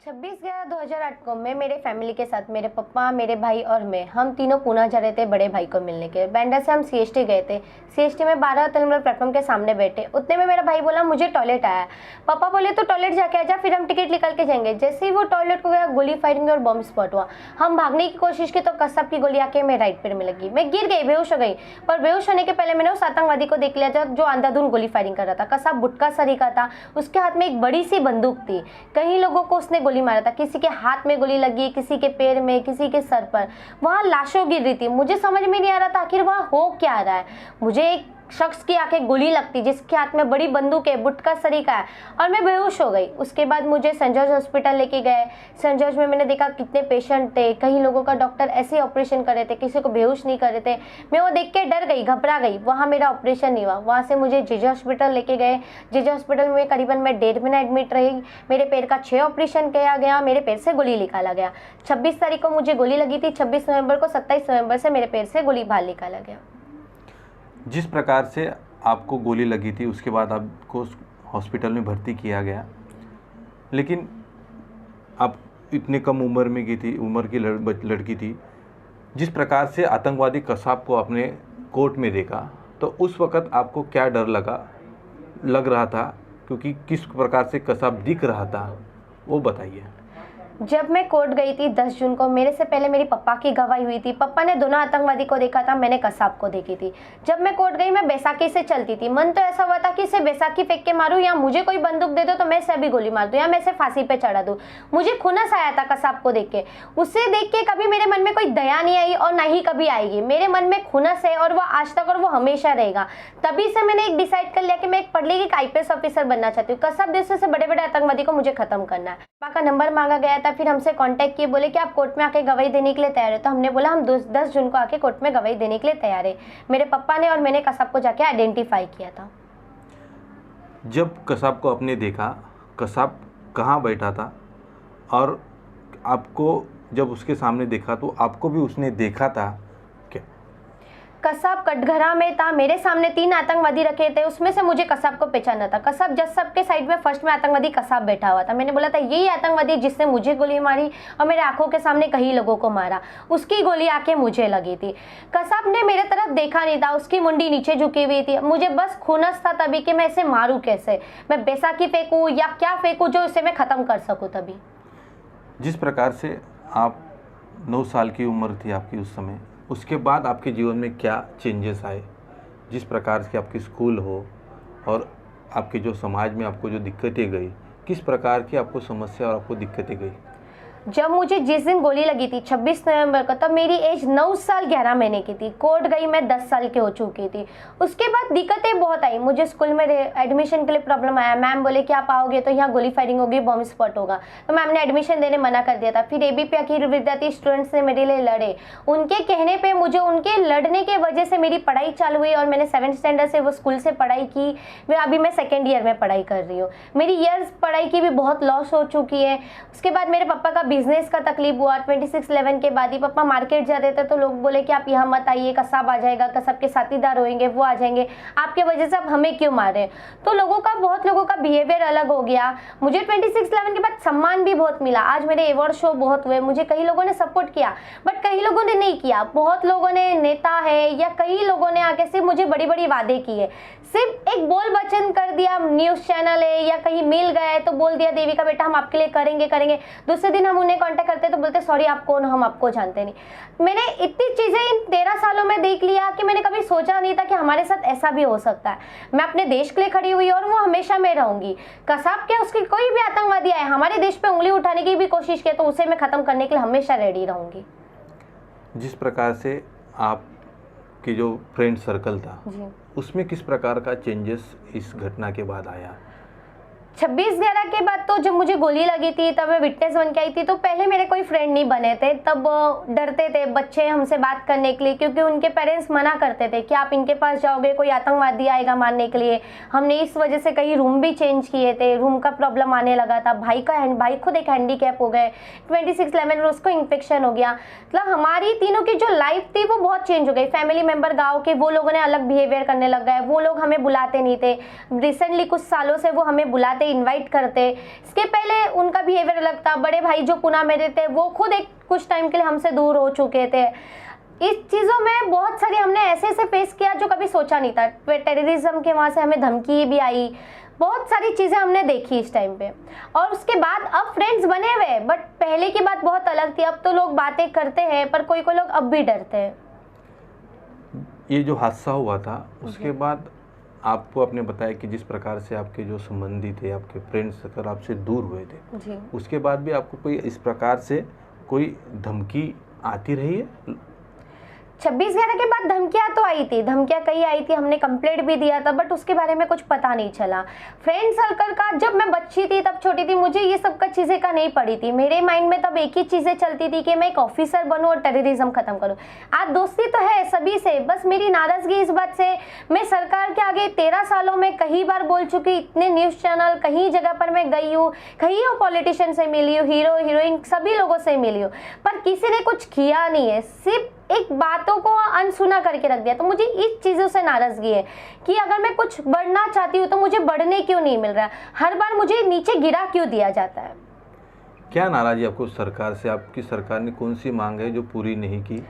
26/11/2008 को मैं मेरे फैमिली के साथ, मेरे पापा, मेरे भाई और मैं, हम तीनों पूना जा रहे थे बड़े भाई को मिलने के। बैंडा से हम सीएसटी गए थे। सीएसटी में 12 नंबर प्लेटफॉर्म के सामने बैठे। उतने में मेरा भाई बोला मुझे टॉयलेट आया। पापा बोले तो टॉयलेट जाके आ जा, फिर हम टिकट निकाल के जाएंगे। जैसे ही वो टॉयलेट को गया, गोली फायरिंग और बॉम्ब स्पॉट हुआ। हम भागने की कोशिश की तो कसाब की गोली आके मेरे राइट पैर में लगी। मैं गिर गई, बेहोश हो गई। पर बेहोश होने के पहले मैंने उस आतंकवादी को देख लिया जो अंधाधुंध गोली फायरिंग कर रहा था। कसाब बुटका सरी का था, उसके हाथ में एक बड़ी सी बंदूक थी। कई लोगों को उसने गोली मारा था। किसी के हाथ में गोली लगी, किसी के पैर में, किसी के सर पर। वहां लाशों गिर रही थी। मुझे समझ में नहीं आ रहा था आखिर वहां हो क्या रहा है। मुझे एक शख्स की आंखें गोली लगती जिसके हाथ में बड़ी बंदूक है, बुटका सरी का है, और मैं बेहोश हो गई। उसके बाद मुझे सेंट जॉर्ज हॉस्पिटल लेके गए। सेंट जॉर्ज में मैंने देखा कितने पेशेंट थे। कई लोगों का डॉक्टर ऐसे ऑपरेशन कर रहे थे, किसी को बेहोश नहीं कर रहे थे। मैं वो देख के डर गई, घबरा गई। वहाँ मेरा ऑपरेशन नहीं हुआ। वहाँ से मुझे जेजे हॉस्पिटल लेके गए। जेजे हॉस्पिटल में करीबन मैं 1.5 महीना एडमिट रही। मेरे पैर का 6 ऑपरेशन किया गया। मेरे पैर से गोली निकाला गया। 26 तारीख को मुझे गोली लगी थी। 26 नवंबर को 27 नवंबर से मेरे पैर से गोली बाहर निकाला गया। जिस प्रकार से आपको गोली लगी थी उसके बाद आपको हॉस्पिटल में भर्ती किया गया, लेकिन आप इतने कम उम्र में की थी, उम्र की लड़की थी। जिस प्रकार से आतंकवादी कसाब को आपने कोर्ट में देखा तो उस वक़्त आपको क्या डर लग रहा था, क्योंकि किस प्रकार से कसाब दिख रहा था वो बताइए। जब मैं कोर्ट गई थी 10 जून को, मेरे से पहले मेरी पापा की गवाही हुई थी। पापा ने दोनों आतंकवादी को देखा था, मैंने कसाब को देखी थी। जब मैं कोर्ट गई, मैं बैसाखी से चलती थी। मन तो ऐसा हुआ था कि इसे बैसाखी फेंक के मारूं, या मुझे कोई बंदूक दे दो तो मैं इसे अभी गोली मार दूं, या मैं इसे फांसी पे चढ़ा दूं। मुझे खुनस आया था कसाब को देख के। उसे देख के कभी मेरे मन में कोई दया नहीं आई और ना ही कभी आएगी। मेरे मन में खुनस है और वो आज तक और वो हमेशा रहेगा। तभी से मैंने एक डिसाइड कर लिया कि मैं एक पढ़ लिखी IPS ऑफिसर बनना चाहती हूँ। कसाब जैसे से बड़े बड़े आतंकवादी को मुझे खत्म करना है। पापा का नंबर मांगा गया था, फिर हमसे कांटेक्ट किए, बोले कि आप कोर्ट में आके गवाही देने के लिए तैयार है। तो हमने बोला हम 10 जून को आके कोर्ट में गवाही देने के लिए तैयार है। मेरे पापा ने और मैंने कसाब को जाके आइडेंटिफाई किया था। जब कसाब को आपने देखा, कसाब कहाँ बैठा था, और आपको जब उसके सामने देखा तो आपको भी उसने देखा था क्या? कसाब कटघरा में था। मेरे सामने 3 आतंकवादी रखे थे, उसमें से मुझे कसाब को पहचाना था। कसाब जज साहब के साइड में फर्स्ट में आतंकवादी कसाब बैठा हुआ था। मैंने बोला था यही आतंकवादी जिसने मुझे गोली मारी और मेरे आंखों के सामने कई लोगों को मारा। उसकी गोली आके मुझे लगी थी। कसाब ने मेरे तरफ देखा नहीं था, उसकी मुंडी नीचे झुकी हुई थी। मुझे बस खुनस था तभी कि मैं इसे मारूं कैसे, मैं बैसाखी फेंकूं या क्या फेंकूं जो इसे मैं खत्म कर सकूं। तभी जिस प्रकार से आप 9 साल की उम्र थी आपकी उस समय, उसके बाद आपके जीवन में क्या चेंजेस आए? जिस प्रकार से आपकी स्कूल हो और आपके जो समाज में आपको जो दिक्कतें गई, किस प्रकार की आपको समस्या और आपको दिक्कतें गई? जब मुझे जिस दिन गोली लगी थी 26 नवंबर को, तब मेरी एज 9 साल 11 महीने की थी। कोर्ट गई मैं 10 साल की हो चुकी थी। उसके बाद दिक्कतें बहुत आई। मुझे स्कूल में एडमिशन के लिए प्रॉब्लम आया। मैम बोले कि आप आओगे तो यहाँ गोली फायरिंग होगी, बॉम्ब स्पॉट होगा। तो मैम ने एडमिशन देने मना कर दिया था। फिर ABP अखिल विद्यार्थी स्टूडेंट्स ने मेरे लिए लड़े। उनके कहने पर मुझे, उनके लड़ने के वजह से मेरी पढ़ाई चालू हुई और मैंने 7th स्टैंडर्ड से वो स्कूल से पढ़ाई की। मैं अभी मैं 2nd ईयर में पढ़ाई कर रही हूँ। मेरी ईयर्स पढ़ाई की भी बहुत लॉस हो चुकी है। उसके बाद मेरे पापा का बिजनेस का तकलीफ हुआ। 26/11 के बाद ही पापा मार्केट जा रहे थे तो लोग बोले कि आप यहाँ मत आइए, कसाब आ जाएगा, कसाब के साथीदार होंगे, वो आ जाएंगे, आपके वजह से आप हमें क्यों मार रहे हैं। तो बहुत लोगों का बिहेवियर अलग हो गया। मुझे 26/11 के बाद सम्मान भी बहुत मिला। आज मेरे अवार्ड शो बहुत हुए। मुझे कई लोगों ने सपोर्ट किया, बट कई लोगों ने नहीं किया। बहुत लोगों ने, नेता है या कई लोगों ने आके सिर्फ मुझे बड़ी बड़ी वादे किए, सिर्फ एक बोल वचन कर दिया। न्यूज चैनल है या कहीं मिल गए तो बोल दिया देविका बेटा हम आपके लिए करेंगे। दूसरे दिन हम उन्हें कांटेक्ट करते तो बोलते सॉरी आप कौन, हम आपको जानते नहीं। मैंने इतनी चीजें इन 13 सालों में देख लिया कि मैंने कभी सोचा नहीं था कि हमारे साथ ऐसा भी हो सकता है। मैं अपने देश के लिए खड़ी हुई और वो हमेशा मैं रहूंगी। कसाब क्या, उसकी कोई भी आतंकवादी आए हमारे देश पे उंगली उठाने की भी कोशिश की तो उसे मैं खत्म करने के लिए हमेशा रेडी रहूंगी। जिस प्रकार से आपकी जो फ्रेंड सर्कल था जी, उसमें किस प्रकार का चेंजेस इस घटना के बाद आया? 26/11 के बाद तो जब मुझे गोली लगी थी तब मैं विटनेस बन के आई थी। तो पहले मेरे कोई फ्रेंड नहीं बने थे। तब डरते थे बच्चे हमसे बात करने के लिए, क्योंकि उनके पेरेंट्स मना करते थे कि आप इनके पास जाओगे कोई आतंकवादी आएगा मारने के लिए। हमने इस वजह से कई रूम भी चेंज किए थे। रूम का प्रॉब्लम आने लगा था। भाई खुद एक हैंडीकैप हो गए। 26/11 में उसको इन्फेक्शन हो गया। मतलब हमारी तीनों की जो लाइफ थी वो बहुत चेंज हो गई। फैमिली मेंबर गाँव के वो लोगों ने अलग बिहेवियर करने लग गए। वो लोग हमें बुलाते नहीं थे। रिसेंटली कुछ सालों से वो हमें बुलाते बुलाते, इनवाइट करते। इसके पहले उनका बिहेवियर अलग था। बड़े भाई जो पुणे में रहते वो खुद एक कुछ टाइम के लिए हमसे दूर हो चुके थे। इस चीज़ों में बहुत सारी हमने ऐसे ऐसे फेस किया जो कभी सोचा नहीं था। टेररिज्म के वहाँ से हमें धमकी भी आई, बहुत सारी चीज़ें हमने देखी इस टाइम पे। और उसके बाद अब फ्रेंड्स बने हुए, बट पहले की बात बहुत अलग थी। अब तो लोग बातें करते हैं, पर कोई कोई लोग अब भी डरते हैं। ये जो हादसा हुआ था उसके बाद आपको आपने बताया कि जिस प्रकार से आपके जो संबंधी थे, आपके फ्रेंड्स अगर आपसे दूर हुए थे, जी। उसके बाद भी आपको कोई इस प्रकार से कोई धमकी आती रही है? 26/11 के बाद धमकियाँ तो आई थी, धमकियाँ कई आई थी, हमने कंप्लेंट भी दिया था, बट उसके बारे में कुछ पता नहीं चला। फ्रेंड सर्कल का, जब मैं बच्ची थी तब छोटी थी, मुझे ये सब का चीज़ें का नहीं पड़ी थी। मेरे माइंड में तब एक ही चीज़ें चलती थी कि मैं एक ऑफिसर बनूं और टेररिज्म खत्म करूं। आज दोस्ती तो है सभी से, बस मेरी नाराज़गी इस बात से, मैं सरकार के आगे 13 सालों में कई बार बोल चुकी, इतने न्यूज़ चैनल, कहीं जगह पर मैं गई हूँ, कहीं पॉलिटिशियन से मिली हूँ, हीरो हीरोइन सभी लोगों से मिली हूँ, पर किसी ने कुछ किया नहीं है, सिर्फ एक बातों को अनसुना करके रख दिया। तो मुझे इस चीज़ों से नाराज़गी है कि अगर मैं कुछ बढ़ना चाहती हूँ तो मुझे बढ़ने क्यों नहीं मिल रहा है, हर बार मुझे नीचे गिरा क्यों दिया जाता है। क्या नाराज़गी आपको सरकार से? आपकी सरकार ने कौन सी मांग है जो पूरी नहीं की?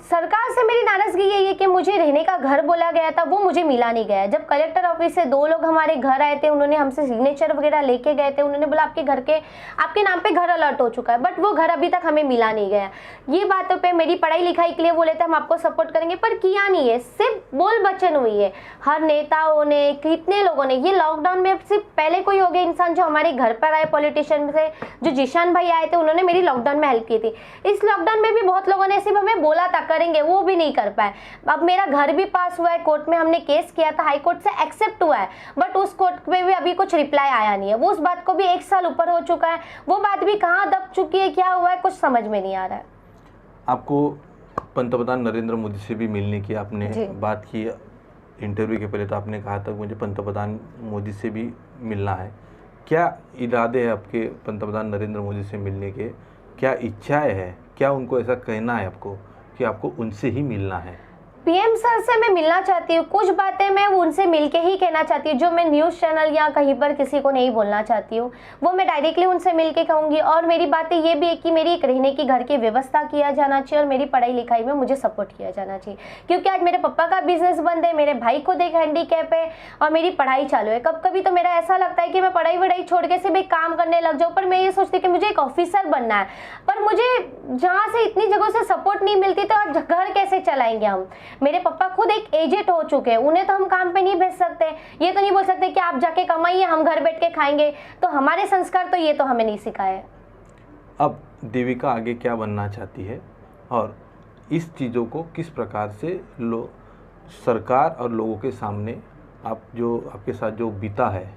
सरकार से मेरी नाराज़गी यही है कि मुझे रहने का घर बोला गया था, वो मुझे मिला नहीं गया। जब कलेक्टर ऑफिस से 2 लोग हमारे घर आए थे, उन्होंने हमसे सिग्नेचर वगैरह लेके गए थे, उन्होंने बोला आपके घर के आपके नाम पे घर अलर्ट हो चुका है, बट वो घर अभी तक हमें मिला नहीं गया। ये बातों पे मेरी पढ़ाई लिखाई के लिए बोले थे हम आपको सपोर्ट करेंगे, पर किया नहीं है, सिर्फ बोल बचन हुई है। हर नेताओं ने, कितने लोगों ने, ये लॉकडाउन में सिर्फ पहले कोई हो गया इंसान जो हमारे घर पर आए पॉलिटिशियन से, जो जिशान भाई आए थे, उन्होंने मेरी लॉकडाउन में हेल्प की थी। इस लॉकडाउन में भी बहुत लोगों ने सिर्फ हमें बोला था करेंगे, वो भी नहीं कर पाए। अब मेरा घर भी पास हुआ है, कोर्ट में हमने केस किया था, हाई कोर्ट से एक्सेप्ट हुआ है, बट उस कोर्ट में भी अभी कुछ रिप्लाई आया नहीं है। वो उस बात को भी 1 साल ऊपर हो चुका है, वो बात भी कहाँ दब चुकी है, क्या हुआ है, कुछ समझ में नहीं आ रहा है। आपको पंतप्रधान नरेंद्र मोदी से भी मिलने की आपने जी। बात की। इंटरव्यू के पहले तो आपने कहा था मुझे पंतप्रधान मोदी से भी मिलना है। क्या इरादे हैं आपके पंतप्रधान नरेंद्र मोदी से मिलने के? क्या इच्छाएं हैं? क्या उनको ऐसा कहना है आपको कि आपको उनसे ही मिलना है? पीएम सर से मैं मिलना चाहती हूँ, कुछ बातें मैं उनसे मिलके ही कहना चाहती हूँ जो मैं न्यूज़ चैनल या कहीं पर किसी को नहीं बोलना चाहती हूँ, वो मैं डायरेक्टली उनसे मिलके कहूँगी। और मेरी बातें ये भी है कि मेरी एक रहने की घर की व्यवस्था किया जाना चाहिए और मेरी पढ़ाई लिखाई में मुझे सपोर्ट किया जाना चाहिए, क्योंकि आज मेरे पापा का बिजनेस बंद है, मेरे भाई खुद एक हैंडीकैप है और मेरी पढ़ाई चालू है। कब कभी तो मेरा ऐसा लगता है कि मैं पढ़ाई वढ़ाई छोड़ के सिर्फ एक काम करने लग जाऊँ, पर मैं ये सोचती कि मुझे एक ऑफिसर बनना है, पर मुझे जहाँ से इतनी जगहों से सपोर्ट नहीं मिलती, तो आज घर कैसे चलाएंगे हम। मेरे पापा खुद एक एजेड हो चुके हैं, उन्हें तो हम काम पे नहीं भेज सकते। ये तो नहीं बोल सकते कि आप जाके कमाइए, हम घर बैठ के खाएंगे। तो हमारे संस्कार तो ये तो हमें नहीं सिखाए। अब देविका आगे क्या बनना चाहती है और इस चीज़ों को किस प्रकार से सरकार और लोगों के सामने आप जो आपके साथ जो बीता है,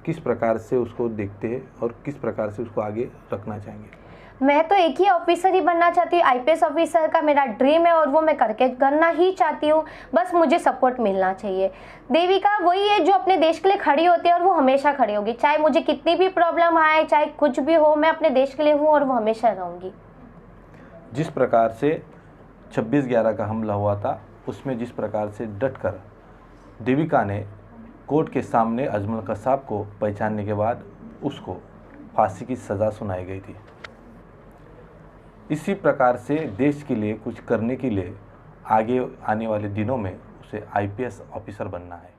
किस प्रकार से उसको देखते हैं और किस प्रकार से उसको आगे रखना चाहेंगे? मैं तो एक ही ऑफिसर ही बनना चाहती हूँ, आईपीएस ऑफिसर का मेरा ड्रीम है और वो मैं करके करना ही चाहती हूँ, बस मुझे सपोर्ट मिलना चाहिए। देविका वही है जो अपने देश के लिए खड़ी होती है और वो हमेशा खड़ी होगी, चाहे मुझे कितनी भी प्रॉब्लम आए, चाहे कुछ भी हो, मैं अपने देश के लिए हूँ और वो हमेशा रहूँगी। जिस प्रकार से 26/11 का हमला हुआ था, उसमें जिस प्रकार से डटकर देविका ने कोर्ट के सामने अजमल कसाब को पहचानने के बाद उसको फांसी की सज़ा सुनाई गई थी। इसी प्रकार से देश के लिए कुछ करने के लिए आगे आने वाले दिनों में उसे आईपीएस ऑफिसर बनना है।